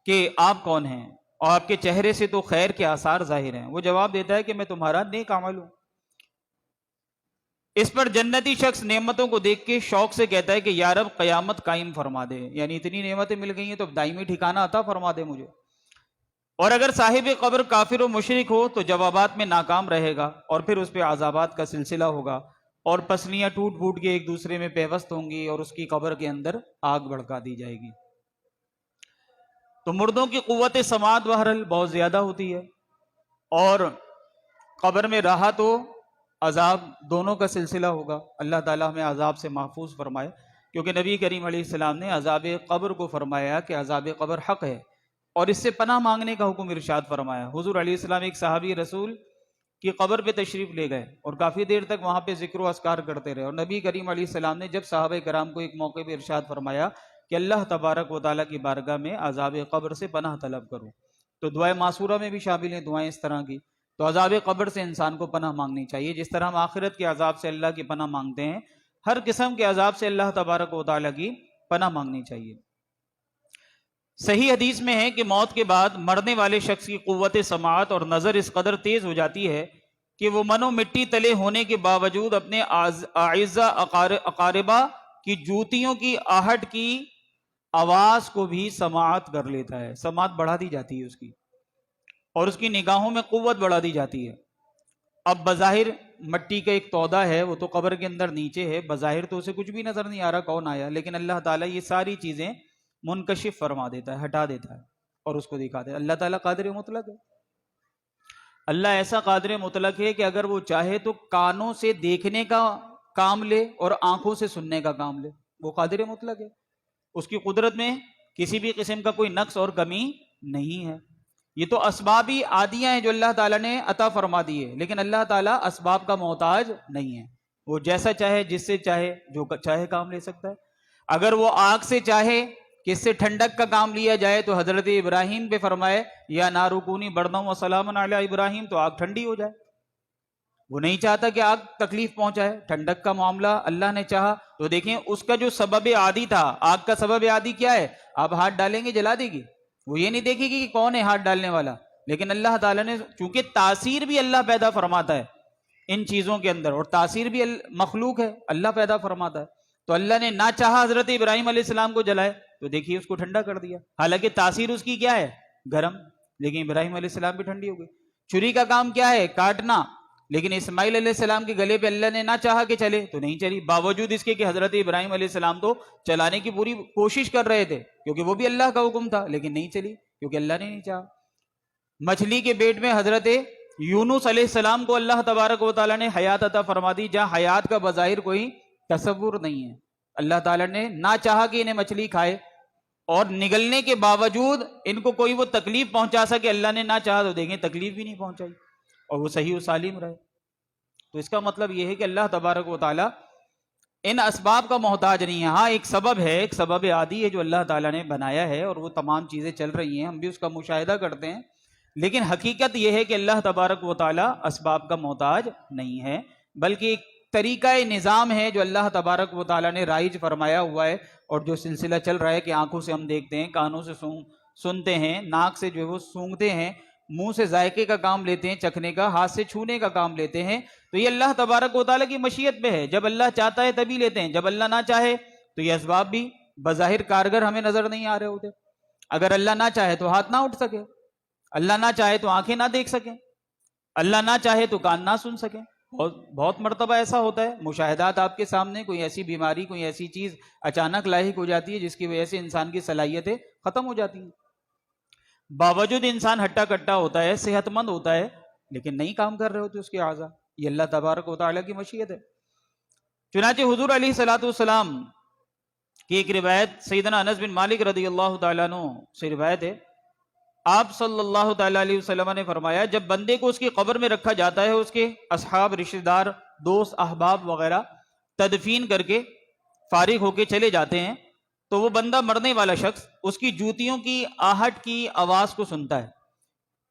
Speaker 1: کہ آپ کون ہیں، اور آپ کے چہرے سے تو خیر کے آثار ظاہر ہیں۔ وہ جواب دیتا ہے کہ میں تمہارا نیک عمل ہوں۔ اس پر جنتی شخص نعمتوں کو دیکھ کے شوق سے کہتا ہے کہ یا رب قیامت قائم فرما دے، یعنی اتنی نعمتیں مل گئی ہیں تو دائمی ٹھکانہ عطا فرما دے مجھے۔ اور اگر صاحب قبر کافر و مشرک ہو تو جوابات میں ناکام رہے گا، اور پھر اس پہ عذابات کا سلسلہ ہوگا، اور پسلیاں ٹوٹ پھوٹ کے ایک دوسرے میں پیوست ہوں گی، اور اس کی قبر کے اندر آگ بھڑکا دی جائے گی۔ تو مردوں کی قوت سماعت بہرحال بہت زیادہ ہوتی ہے، اور قبر میں راحت و عذاب دونوں کا سلسلہ ہوگا۔ اللہ تعالیٰ ہمیں عذاب سے محفوظ فرمائے، کیونکہ نبی کریم علیہ السلام نے عذاب قبر کو فرمایا کہ عذاب قبر حق ہے، اور اس سے پناہ مانگنے کا حکم ارشاد فرمایا۔ حضور علیہ السلام ایک صحابی رسول کی قبر پہ تشریف لے گئے، اور کافی دیر تک وہاں پہ ذکر و اذکار کرتے رہے، اور نبی کریم علیہ السلام نے جب صحابہ کرام کو ایک موقع پہ ارشاد فرمایا کہ اللہ تبارک و تعالیٰ کی بارگاہ میں عذاب قبر سے پناہ طلب کرو، تو دعائے معصورہ میں بھی شامل ہیں دعائیں اس طرح کی۔ تو عذاب قبر سے انسان کو پناہ مانگنی چاہیے، جس طرح ہم آخرت کے عذاب سے اللہ کی پناہ مانگتے ہیں، ہر قسم کے عذاب سے اللہ تبارک و تعالیٰ کی پناہ مانگنی چاہیے۔ صحیح حدیث میں ہے کہ موت کے بعد مرنے والے شخص کی قوت سماعت اور نظر اس قدر تیز ہو جاتی ہے کہ وہ منو مٹی تلے ہونے کے باوجود اپنے اعزہ اقاربہ کی جوتیوں کی آہٹ کی آواز کو بھی سماعت کر لیتا ہے، سماعت بڑھا دی جاتی ہے اس کی، اور اس کی نگاہوں میں قوت بڑھا دی جاتی ہے۔ اب بظاہر مٹی کا ایک تودا ہے، وہ تو قبر کے اندر نیچے ہے، بظاہر تو اسے کچھ بھی نظر نہیں آ رہا کون آیا، لیکن اللہ تعالیٰ یہ ساری چیزیں منکشف فرما دیتا ہے، ہٹا دیتا ہے اور اس کو دکھاتا ہے۔ اللہ تعالیٰ قادر مطلق ہے۔ اللہ ایسا قادر مطلق ہے کہ اگر وہ چاہے تو کانوں سے دیکھنے کا کام لے اور آنکھوں سے سننے کا کام لے، وہ قادر مطلق ہے۔ اس کی قدرت میں کسی بھی قسم کا کوئی نقص اور کمی نہیں ہے۔ یہ تو اسبابی عادیاں ہیں جو اللہ تعالیٰ نے عطا فرما دی ہے، لیکن اللہ تعالیٰ اسباب کا محتاج نہیں ہے۔ وہ جیسا چاہے، جس سے چاہے، جو چاہے کام لے سکتا ہے۔ اگر وہ آگ سے چاہے کہ اس سے ٹھنڈک کا کام لیا جائے تو حضرت ابراہیم پہ فرمائے یا نار کونی بردم و سلام علی ابراہیم، تو آگ ٹھنڈی ہو جائے۔ وہ نہیں چاہتا کہ آگ تکلیف پہنچائے، ٹھنڈک کا معاملہ اللہ نے چاہا تو دیکھیں اس کا جو سبب عادی تھا، آگ کا سبب عادی کیا ہے؟ آپ ہاتھ ڈالیں گے جلا دے گی، وہ یہ نہیں دیکھے گی کہ کون ہے ہاتھ ڈالنے والا، لیکن اللہ تعالیٰ نے چونکہ تاثیر بھی اللہ پیدا فرماتا ہے ان چیزوں کے اندر، اور تاثیر بھی مخلوق ہے، اللہ پیدا فرماتا ہے، تو اللہ نے نہ چاہا حضرت ابراہیم علیہ السلام کو جلائے تو دیکھیے اس کو ٹھنڈا کر دیا، حالانکہ تاثیر اس کی کیا ہے؟ گرم، لیکن ابراہیم علیہ السلام بھی ٹھنڈی ہو گئی۔ چھری کا کام کیا ہے؟ کاٹنا، لیکن اسماعیل علیہ السلام کے گلے پہ اللہ نے نہ چاہا کہ چلے تو نہیں چلی، باوجود اس کے کہ حضرت ابراہیم علیہ السلام تو چلانے کی پوری کوشش کر رہے تھے کیونکہ وہ بھی اللہ کا حکم تھا، لیکن نہیں چلی کیونکہ اللہ نے نہیں چاہا۔ مچھلی کے پیٹ میں حضرت یونس علیہ السلام کو اللہ تبارک و تعالیٰ نے حیات عطا فرما دی، جہاں حیات کا بظاہر کوئی تصور نہیں ہے۔ اللہ تعالیٰ نے نہ چاہا کہ انہیں مچھلی کھائے، اور نگلنے کے باوجود ان کو کوئی وہ تکلیف پہنچا سکے، اللہ نے نہ چاہا تو دیکھیں تکلیف بھی نہیں پہنچائی اور وہ صحیح و سالم رہے۔ تو اس کا مطلب یہ ہے کہ اللہ تبارک و تعالیٰ ان اسباب کا محتاج نہیں ہے۔ ہاں ایک سبب ہے، ایک سبب عادی ہے جو اللہ تعالیٰ نے بنایا ہے، اور وہ تمام چیزیں چل رہی ہیں، ہم بھی اس کا مشاہدہ کرتے ہیں، لیکن حقیقت یہ ہے کہ اللہ تبارک و تعالیٰ اسباب کا محتاج نہیں ہے، بلکہ ایک طریقہ نظام ہے جو اللہ تبارک و تعالیٰ نے رائج فرمایا ہوا ہے، اور جو سلسلہ چل رہا ہے کہ آنکھوں سے ہم دیکھتے ہیں، کانوں سے سنتے ہیں، ناک سے جو ہے وہ سونگھتے ہیں، منہ سے ذائقے کا کام لیتے ہیں، چکھنے کا، ہاتھ سے چھونے کا کام لیتے ہیں، تو یہ اللہ تبارک و تعالیٰ کی مشیت پہ ہے۔ جب اللہ چاہتا ہے تبھی لیتے ہیں، جب اللہ نہ چاہے تو یہ اسباب بھی بظاہر کارگر ہمیں نظر نہیں آ رہے ہوتے۔ اگر اللہ نہ چاہے تو ہاتھ نہ اٹھ سکے، اللہ نہ چاہے تو آنکھیں نہ دیکھ سکیں، اللہ نہ چاہے تو کان نہ سن سکیں۔ بہت مرتبہ ایسا ہوتا ہے، مشاہدات آپ کے سامنے، کوئی ایسی بیماری، کوئی ایسی چیز اچانک لاحق ہو جاتی ہے جس کی وجہ سے انسان کی صلاحیتیں ختم ہو جاتی ہیں، باوجود انسان ہٹا کٹا ہوتا ہے، صحت مند ہوتا ہے، لیکن نہیں کام کر رہے ہوتے اس کے اعضاء۔ یہ اللہ تبارک و تعالیٰ کی مشیت ہے۔ چنانچہ حضور علیہ الصلوۃ والسلام کی ایک روایت سیدنا انس بن مالک رضی اللہ تعالیٰ عنہ سے روایت ہے، آپ صلی اللہ تعالیٰ علیہ وسلم نے فرمایا جب بندے کو اس کی قبر میں رکھا جاتا ہے، اس کے اصحاب، رشتہ دار، دوست، احباب وغیرہ تدفین کر کے فارغ ہو کے چلے جاتے ہیں، تو وہ بندہ مرنے والا شخص اس کی جوتیوں کی آہٹ کی آواز کو سنتا ہے،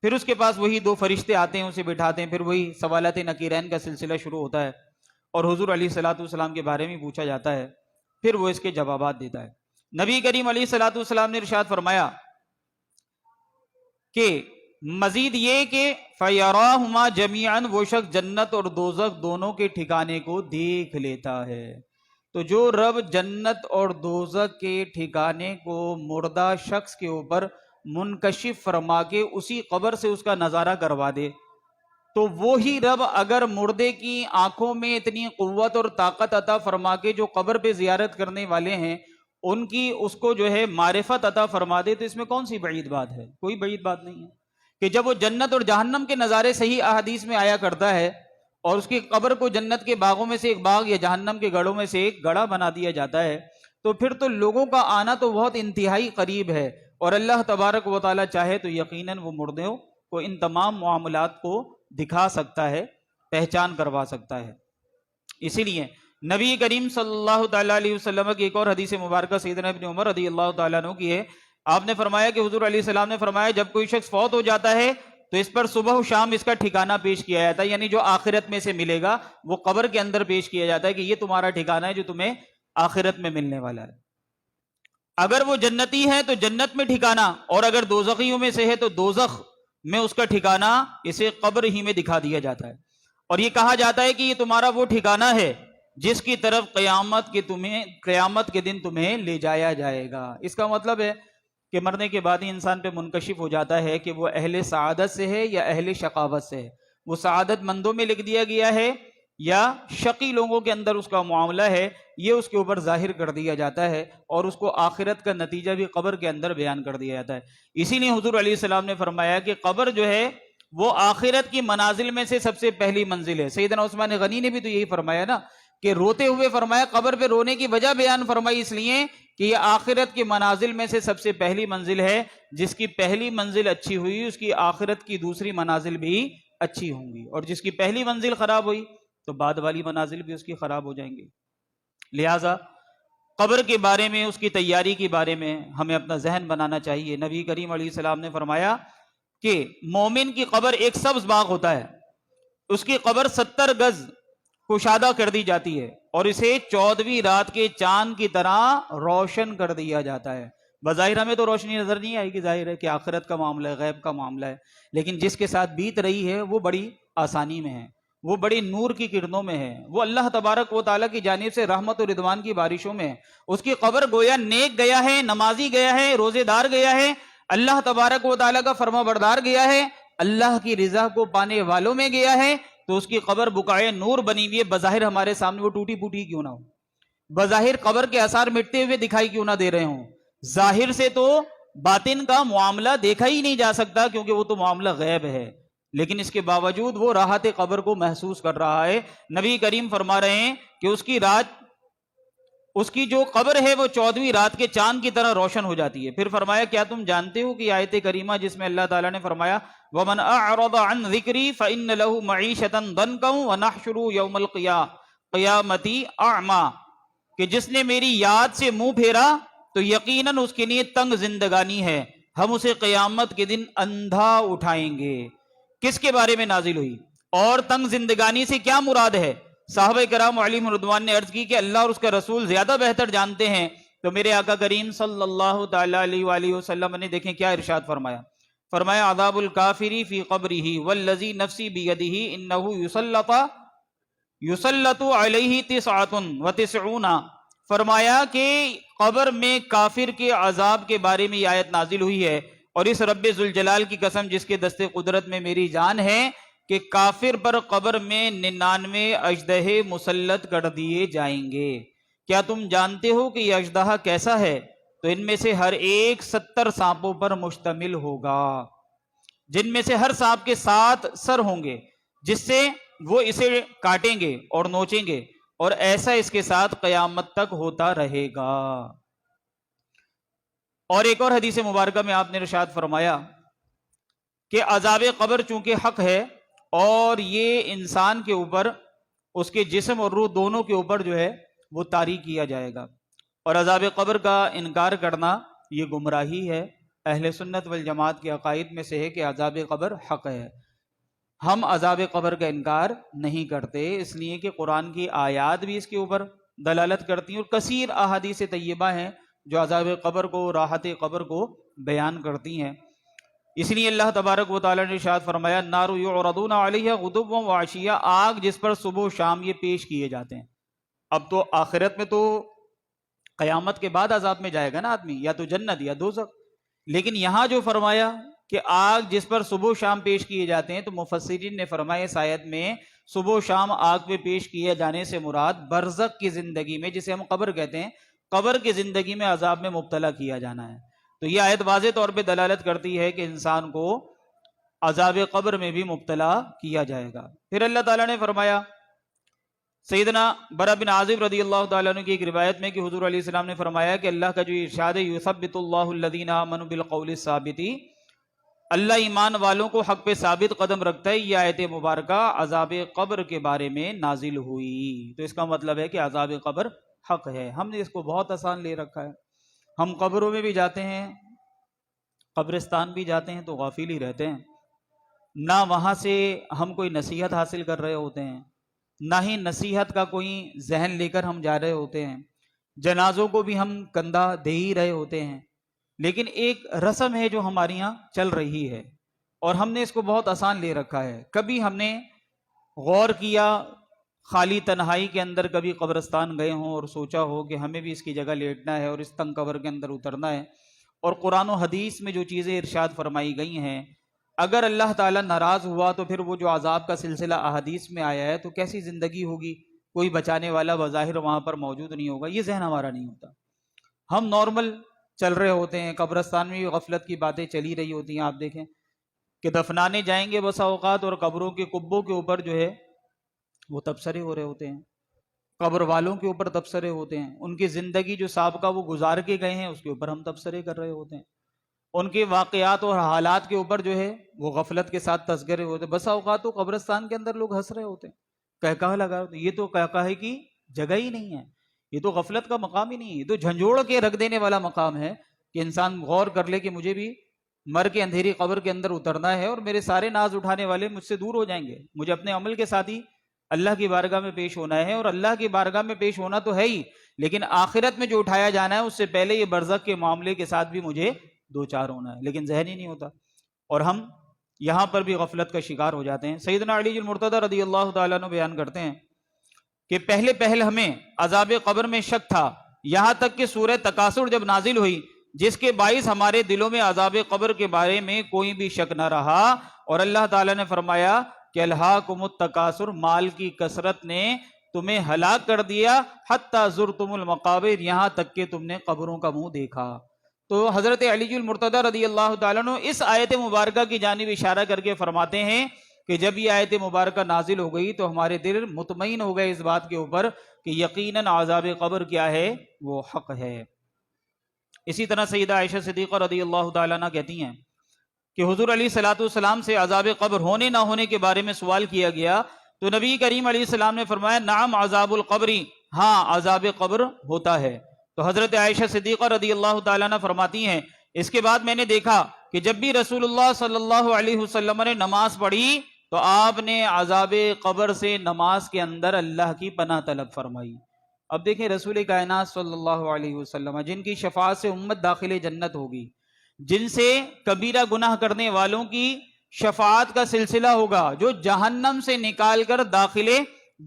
Speaker 1: پھر اس کے پاس وہی دو فرشتے آتے ہیں، اسے بٹھاتے ہیں، پھر وہی سوالات نکیرین کا سلسلہ شروع ہوتا ہے، اور حضور علیہ الصلوۃ والسلام کے بارے میں پوچھا جاتا ہے، پھر وہ اس کے جوابات دیتا ہے۔ نبی کریم علیہ الصلوۃ والسلام نے ارشاد فرمایا کہ مزید یہ کہ فَيَرَاهُمَا جَمِيعًا، وہ شخص جنت اور دوزخ دونوں کے ٹھکانے کو دیکھ لیتا ہے۔ تو جو رب جنت اور دوزخ کے ٹھکانے کو مردہ شخص کے اوپر منکشف فرما کے اسی قبر سے اس کا نظارہ کروا دے، تو وہی رب اگر مردے کی آنکھوں میں اتنی قوت اور طاقت عطا فرما کے جو قبر پہ زیارت کرنے والے ہیں ان کی اس کو جو ہے معرفت عطا فرما دے، تو اس میں کون سی بعید بات ہے؟ کوئی بعید بات نہیں ہے کہ جب وہ جنت اور جہنم کے نظارے صحیح احادیث میں آیا کرتا ہے، اور اس کی قبر کو جنت کے باغوں میں سے ایک باغ یا جہنم کے گڑھوں میں سے ایک گڑھا بنا دیا جاتا ہے، تو پھر تو لوگوں کا آنا تو بہت انتہائی قریب ہے، اور اللہ تبارک و تعالیٰ چاہے تو یقیناً وہ مردوں کو ان تمام معاملات کو دکھا سکتا ہے، پہچان کروا سکتا ہے۔ اسی لیے نبی کریم صلی اللہ تعالیٰ علیہ وسلم کی ایک اور حدیث مبارکہ سیدنا ابن عمر رضی اللہ تعالیٰ عنہ کی ہے، آپ نے فرمایا کہ حضور علیہ السلام نے فرمایا جب کوئی شخص فوت ہو جاتا ہے تو اس پر صبح و شام اس کا ٹھکانہ پیش کیا جاتا ہے، یعنی جو آخرت میں سے ملے گا وہ قبر کے اندر پیش کیا جاتا ہے کہ یہ تمہارا ٹھکانہ ہے جو تمہیں آخرت میں ملنے والا ہے۔ اگر وہ جنتی ہے تو جنت میں ٹھکانہ، اور اگر دوزخیوں میں سے ہے تو دوزخ میں اس کا ٹھکانہ اسے قبر ہی میں دکھا دیا جاتا ہے، اور یہ کہا جاتا ہے کہ یہ تمہارا وہ ٹھکانہ ہے جس کی طرف قیامت کے دن تمہیں لے جایا جائے گا۔ اس کا مطلب ہے کہ مرنے کے بعد ہی انسان پہ منکشف ہو جاتا ہے کہ وہ اہل سعادت سے ہے یا اہل شقاوت سے ہے۔ وہ سعادت مندوں میں لکھ دیا گیا ہے یا شقی لوگوں کے اندر اس کا معاملہ ہے، یہ اس کے اوپر ظاہر کر دیا جاتا ہے، اور اس کو آخرت کا نتیجہ بھی قبر کے اندر بیان کر دیا جاتا ہے۔ اسی لیے حضور علیہ السلام نے فرمایا کہ قبر جو ہے وہ آخرت کی منازل میں سے سب سے پہلی منزل ہے۔ سیدنا عثمان غنی نے بھی تو یہی فرمایا نا، کہ روتے ہوئے فرمایا، قبر پہ رونے کی وجہ بیان فرمائی اس لیے کہ یہ آخرت کی منازل میں سے سب سے پہلی منزل ہے، جس کی پہلی منزل اچھی ہوئی اس کی آخرت کی دوسری منازل بھی اچھی ہوں گی، اور جس کی پہلی منزل خراب ہوئی تو بعد والی منازل بھی اس کی خراب ہو جائیں گی۔ لہٰذا قبر کے بارے میں، اس کی تیاری کے بارے میں ہمیں اپنا ذہن بنانا چاہیے۔ نبی کریم علیہ السلام نے فرمایا کہ مومن کی قبر ایک سبز باغ ہوتا ہے، اس کی قبر 70 گز کشادہ کر دی جاتی ہے، اور اسے 14ویں رات کے چاند کی طرح روشن کر دیا جاتا ہے۔ بظاہر ہمیں تو روشنی نظر نہیں آئے گی، ظاہر ہے کہ آخرت کا معاملہ ہے، غیب کا معاملہ ہے، لیکن جس کے ساتھ بیت رہی ہے وہ بڑی آسانی میں ہے، وہ بڑی نور کی کرنوں میں ہے، وہ اللہ تبارک و تعالیٰ کی جانب سے رحمت و رضوان کی بارشوں میں ہے۔ اس کی قبر گویا نیک گیا ہے، نمازی گیا ہے، روزے دار گیا ہے، اللہ تبارک و تعالیٰ کا فرما بردار گیا ہے، اللہ کی رضا کو پانے والوں میں گیا ہے، تو اس کی قبر بقعۂ نور بنی ہوئی ہے۔ بظاہر ہمارے سامنے وہ ٹوٹی پوٹی کیوں نہ ہو، بظاہر قبر کے آثار مٹتے ہوئے دکھائی کیوں نہ دے رہے ہوں، ظاہر سے تو باطن کا معاملہ دیکھا ہی نہیں جا سکتا کیونکہ وہ تو معاملہ غیب ہے، لیکن اس کے باوجود وہ راحت قبر کو محسوس کر رہا ہے۔ نبی کریم فرما رہے ہیں کہ اس کی جو قبر ہے وہ 14ویں رات کے چاند کی طرح روشن ہو جاتی ہے۔ پھر فرمایا کیا تم جانتے ہو کہ آیت کریمہ جس میں اللہ تعالیٰ نے فرمایا وَمَنْ أَعْرَضَ عَنْ ذِكْرِي فَإِنَّ لَهُ مَعِيشَةً ضَنْكًا وَنَحْشُرُهُ يَوْمَ الْقِيَامَةِ أَعْمَى، کہ جس نے میری یاد سے منہ پھیرا تو یقیناً اس کے لیے تنگ زندگانی ہے، ہم اسے قیامت کے دن اندھا اٹھائیں گے۔ کس کے بارے میں نازل ہوئی اور تنگ زندگانی سے کیا مراد ہے؟ صحابہ کرام علیہم رضوان نے عرض کی کہ اللہ اور اس کا رسول زیادہ بہتر جانتے ہیں، تو میرے آقا کریم صلی اللہ تعالی علیہ وآلہ وسلم نے دیکھیں کیا ارشاد فرمایا، فرمایا عذاب الکافری فی قبرہ والذی نفسی بیدہ انہ یسلط علیہ 99، فرمایا کہ قبر میں کافر کے عذاب کے بارے میں یہ آیت نازل ہوئی ہے، اور اس رب ذوالجلال کی قسم جس کے دست قدرت میں میری جان ہے کہ کافر پر قبر میں 99 اژدہے مسلط کر دیے جائیں گے۔ کیا تم جانتے ہو کہ یہ اژدہا کیسا ہے؟ تو ان میں سے ہر ایک 70 سانپوں پر مشتمل ہوگا، جن میں سے ہر سانپ کے 7 سر ہوں گے، جس سے وہ اسے کاٹیں گے اور نوچیں گے، اور ایسا اس کے ساتھ قیامت تک ہوتا رہے گا۔ اور ایک اور حدیث مبارکہ میں آپ نے ارشاد فرمایا کہ عذاب قبر چونکہ حق ہے اور یہ انسان کے اوپر، اس کے جسم اور روح دونوں کے اوپر جو ہے وہ طاری کیا جائے گا، اور عذاب قبر کا انکار کرنا یہ گمراہی ہے۔ اہل سنت والجماعت کے عقائد میں سے ہے کہ عذاب قبر حق ہے، ہم عذاب قبر کا انکار نہیں کرتے، اس لیے کہ قرآن کی آیات بھی اس کے اوپر دلالت کرتی ہیں، اور کثیر احادیث طیبہ ہیں جو عذاب قبر کو، راحت قبر کو بیان کرتی ہیں۔ اس لیے اللہ تبارک و تعالیٰ نے ارشاد فرمایا النار یعرضون علیہا غدوا وعشیا، آگ جس پر صبح و شام یہ پیش کیے جاتے ہیں۔ اب تو آخرت میں تو قیامت کے بعد عذاب میں جائے گا نا آدمی، یا تو جنت یا دوزخ، لیکن یہاں جو فرمایا کہ آگ جس پر صبح و شام پیش کیے جاتے ہیں، تو مفسرین نے فرمایا اس آیت میں صبح و شام آگ پہ پیش کیے جانے سے مراد برزخ کی زندگی میں، جسے ہم قبر کہتے ہیں، قبر کی زندگی میں عذاب میں مبتلا کیا جانا ہے۔ تو یہ آیت واضح طور پہ دلالت کرتی ہے کہ انسان کو عذاب قبر میں بھی مبتلا کیا جائے گا۔ پھر اللہ تعالیٰ نے فرمایا، سیدنا برا بن عازب رضی اللہ تعالیٰ عنہ کی ایک روایت میں کہ حضور علیہ السلام نے فرمایا کہ اللہ کا جو ارشاد ہے یثبت اللہ الذین آمنوا بالقول الثابت، اللہ ایمان والوں کو حق پہ ثابت قدم رکھتا ہے۔ یہ آیت مبارکہ عذاب قبر کے بارے میں نازل ہوئی، تو اس کا مطلب ہے کہ عذاب قبر حق ہے۔ ہم نے اس کو بہت آسان لے رکھا ہے، ہم قبروں میں بھی جاتے ہیں، قبرستان بھی جاتے ہیں تو غافل ہی رہتے ہیں، نہ وہاں سے ہم کوئی نصیحت حاصل کر رہے ہوتے ہیں، نہ ہی نصیحت کا کوئی ذہن لے کر ہم جا رہے ہوتے ہیں، جنازوں کو بھی ہم کندھا دے ہی رہے ہوتے ہیں، لیکن ایک رسم ہے جو ہمارے یہاں چل رہی ہے اور ہم نے اس کو بہت آسان لے رکھا ہے۔ کبھی ہم نے غور کیا، خالی تنہائی کے اندر کبھی قبرستان گئے ہوں اور سوچا ہو کہ ہمیں بھی اس کی جگہ لیٹنا ہے اور اس تنگ قبر کے اندر اترنا ہے، اور قرآن و حدیث میں جو چیزیں ارشاد فرمائی گئی ہیں اگر اللہ تعالیٰ ناراض ہوا تو پھر وہ جو عذاب کا سلسلہ احادیث میں آیا ہے تو کیسی زندگی ہوگی؟ کوئی بچانے والا بظاہر وہاں پر موجود نہیں ہوگا. یہ ذہن ہمارا نہیں ہوتا. ہم نارمل چل رہے ہوتے ہیں، قبرستان میں بھی غفلت کی باتیں چلی رہی ہوتی ہیں. آپ دیکھیں کہ دفنانے جائیں گے بسا اوقات اور قبروں کے قبوں کے اوپر جو ہے وہ تبصرے ہو رہے ہوتے ہیں، قبر والوں کے اوپر تبصرے ہوتے ہیں، ان کی زندگی جو سابقہ وہ گزار کے گئے ہیں اس کے اوپر ہم تبصرے کر رہے ہوتے ہیں، ان کے واقعات اور حالات کے اوپر جو ہے وہ غفلت کے ساتھ تذکرے ہوتے ہیں. بسا اوقات تو قبرستان کے اندر لوگ ہنس رہے ہوتے ہیں، کہکہ لگا ہوتے ہیں. یہ تو کہکہے کی جگہ ہی نہیں ہے، یہ تو غفلت کا مقام ہی نہیں ہے، یہ تو جھنجھوڑ کے رکھ دینے والا مقام ہے کہ انسان غور کر لے کہ مجھے بھی مر کے اندھیری قبر کے اندر اترنا ہے اور میرے سارے ناز اٹھانے والے مجھ سے دور ہو جائیں گے. مجھے اپنے عمل کے ساتھ ہی اللہ کی بارگاہ میں پیش ہونا ہے، اور اللہ کی بارگاہ میں پیش ہونا تو ہے ہی، لیکن آخرت میں جو اٹھایا جانا ہے اس سے پہلے یہ برزخ کے معاملے کے ساتھ بھی مجھے دو چار ہونا ہے، لیکن ذہن ہی نہیں ہوتا. اور ہم یہاں پر بھی غفلت کا شکار ہو جاتے ہیں. سیدنا علی المرتضی رضی اللہ تعالیٰ عنہ بیان کرتے ہیں کہ پہلے ہمیں عذاب قبر میں شک تھا، یہاں تک کہ سورہ تکاثر جب نازل ہوئی جس کے باعث ہمارے دلوں میں عذاب قبر کے بارے میں کوئی بھی شک نہ رہا، اور اللہ تعالیٰ نے فرمایا کہ الہاکم التکاثر، مال کی کثرت نے تمہیں ہلاک کر دیا، حتی زرتم المقابر، یہاں تک کہ تم نے قبروں کا منہ دیکھا. تو حضرت علی المرتضی رضی اللہ تعالیٰ عنہ اس آیت مبارکہ کی جانب اشارہ کر کے فرماتے ہیں کہ جب یہ آیت مبارکہ نازل ہو گئی تو ہمارے دل مطمئن ہو گئے اس بات کے اوپر کہ یقیناً عذاب قبر کیا ہے، وہ حق ہے. اسی طرح سیدہ عائشہ صدیقہ رضی اللہ تعالیٰ عنہ کہتی ہیں کہ حضور علیہ الصلوۃ والسلام سے عذاب قبر ہونے نہ ہونے کے بارے میں سوال کیا گیا تو نبی کریم علیہ السلام نے فرمایا نعم عذاب القبری، ہاں عذاب قبر ہوتا ہے. تو حضرت عائشہ صدیقہ رضی اللہ تعالیٰ عنہ فرماتی ہیں اس کے بعد میں نے دیکھا کہ جب بھی رسول اللہ صلی اللہ علیہ وسلم نے نماز پڑھی تو آپ نے عذاب قبر سے نماز کے اندر اللہ کی پناہ طلب فرمائی. اب دیکھیں رسول کائنات صلی اللہ علیہ وسلم جن کی شفاعت سے امت داخل جنت ہوگی، جن سے کبیرہ گناہ کرنے والوں کی شفاعت کا سلسلہ ہوگا، جو جہنم سے نکال کر داخل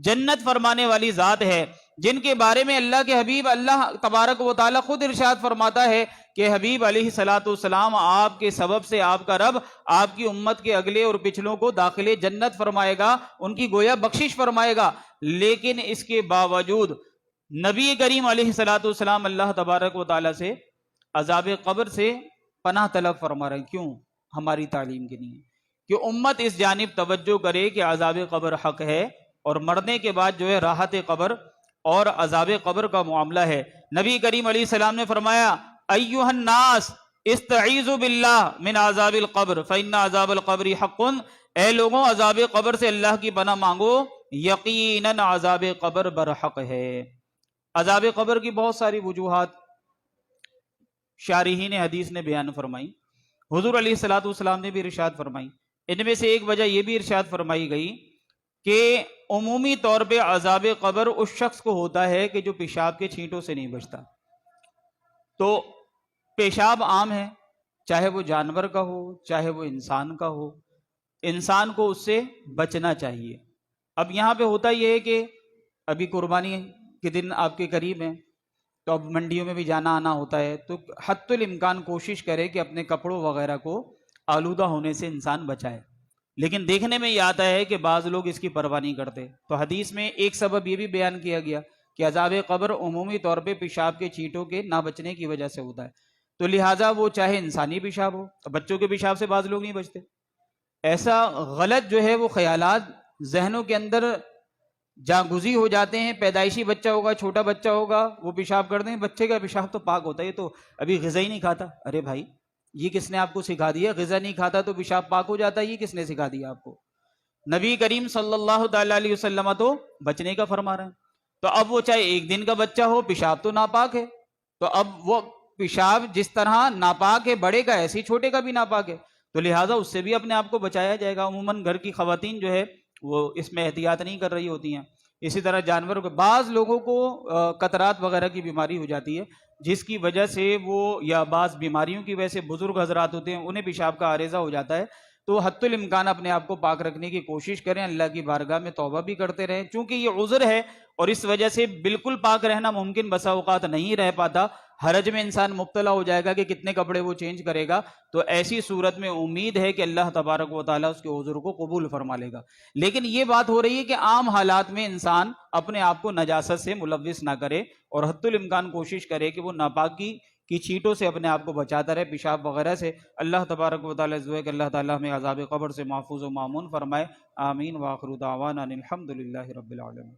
Speaker 1: جنت فرمانے والی ذات ہے، جن کے بارے میں اللہ کے حبیب اللہ تبارک و تعالی خود ارشاد فرماتا ہے کہ حبیب علیہ الصلوۃ والسلام آپ کے سبب سے آپ کا رب آپ کی امت کے اگلے اور پچھلوں کو داخل جنت فرمائے گا، ان کی گویا بخشش فرمائے گا. لیکن اس کے باوجود نبی کریم علیہ الصلوۃ والسلام اللہ تبارک و تعالی سے عذاب قبر سے پناہ طلب فرما رہے ہیں. کیوں؟ ہماری تعلیم کے لیے کہ امت اس جانب توجہ کرے کہ عذاب قبر حق ہے اور مرنے کے بعد جو ہے راحت قبر اور عذاب قبر کا معاملہ ہے. نبی کریم علیہ السلام نے فرمایا ایھا الناس استعیذوا باللہ من عذاب القبر فإن عذاب القبر حق، اے لوگوں عذاب قبر سے اللہ کی پناہ مانگو، یقیناً عذاب قبر برحق ہے. عذاب قبر کی بہت ساری وجوہات شارحین حدیث نے بیان فرمائی، حضور علیہ الصلوۃ والسلام نے بھی ارشاد فرمائی. ان میں سے ایک وجہ یہ بھی ارشاد فرمائی گئی کہ عمومی طور پہ عذاب قبر اس شخص کو ہوتا ہے کہ جو پیشاب کے چھینٹوں سے نہیں بچتا. تو پیشاب عام ہے، چاہے وہ جانور کا ہو چاہے وہ انسان کا ہو، انسان کو اس سے بچنا چاہیے. اب یہاں پہ ہوتا یہ ہے کہ ابھی قربانی کے دن آپ کے قریب ہیں تو اب منڈیوں میں بھی جانا آنا ہوتا ہے، تو حتی الامکان کوشش کرے کہ اپنے کپڑوں وغیرہ کو آلودہ ہونے سے انسان بچائے. لیکن دیکھنے میں یہ آتا ہے کہ بعض لوگ اس کی پرواہ نہیں کرتے. تو حدیث میں ایک سبب یہ بھی بیان کیا گیا کہ عذاب قبر عمومی طور پہ پیشاب کے چھینٹوں کے نہ بچنے کی وجہ سے ہوتا ہے. تو لہٰذا وہ چاہے انسانی پیشاب ہو، تو بچوں کے پیشاب سے بعض لوگ نہیں بچتے. ایسا غلط جو ہے وہ خیالات ذہنوں کے اندر جاگزی ہو جاتے ہیں. پیدائشی بچہ ہوگا، چھوٹا بچہ ہوگا، وہ پیشاب کر دیں، بچے کا پیشاب تو پاک ہوتا ہے، یہ تو ابھی غذا ہی نہیں کھاتا. ارے بھائی یہ کس نے آپ کو سکھا دیا؟ غذا نہیں کھاتا تو پیشاب پاک ہو جاتا ہے، یہ کس نے سکھا دیا آپ کو؟ نبی کریم صلی اللہ تعالی علیہ وسلم تو بچنے کا فرما رہے ہیں. تو اب وہ چاہے ایک دن کا بچہ ہو، پیشاب تو ناپاک ہے. تو اب وہ پیشاب جس طرح ناپاک ہے بڑے کا، ایسے ہی چھوٹے کا بھی ناپاک ہے. تو لہٰذا اس سے بھی اپنے آپ کو بچایا جائے گا. عموماً گھر کی خواتین جو ہے وہ اس میں احتیاط نہیں کر رہی ہوتی ہیں. اسی طرح جانوروں کے بعض لوگوں کو قطرات وغیرہ کی بیماری ہو جاتی ہے، جس کی وجہ سے وہ یا بعض بیماریوں کی وجہ سے بزرگ حضرات ہوتے ہیں انہیں پیشاب کا عارضہ ہو جاتا ہے. تو حتی الامکان اپنے آپ کو پاک رکھنے کی کوشش کریں، اللہ کی بارگاہ میں توبہ بھی کرتے رہیں. چونکہ یہ عذر ہے اور اس وجہ سے بالکل پاک رہنا ممکن بسا اوقات نہیں رہ پاتا. حرج میں انسان مبتلا ہو جائے گا کہ کتنے کپڑے وہ چینج کرے گا، تو ایسی صورت میں امید ہے کہ اللہ تبارک و تعالیٰ اس کے عذر کو قبول فرما لے گا۔ لیکن یہ بات ہو رہی ہے کہ عام حالات میں انسان اپنے آپ کو نجاست سے ملوث نہ کرے اور حتی الامکان کوشش کرے کہ وہ ناپاکی کی چھینٹوں سے اپنے آپ کو بچاتا رہے، پیشاب وغیرہ سے۔ اللہ تبارک و تعالیٰ سے کہ اللہ تعالیٰ ہمیں عذاب قبر سے محفوظ و مامون فرمائے۔ آمین۔ وآخر دعوانا ان الحمد للہ رب العالمین۔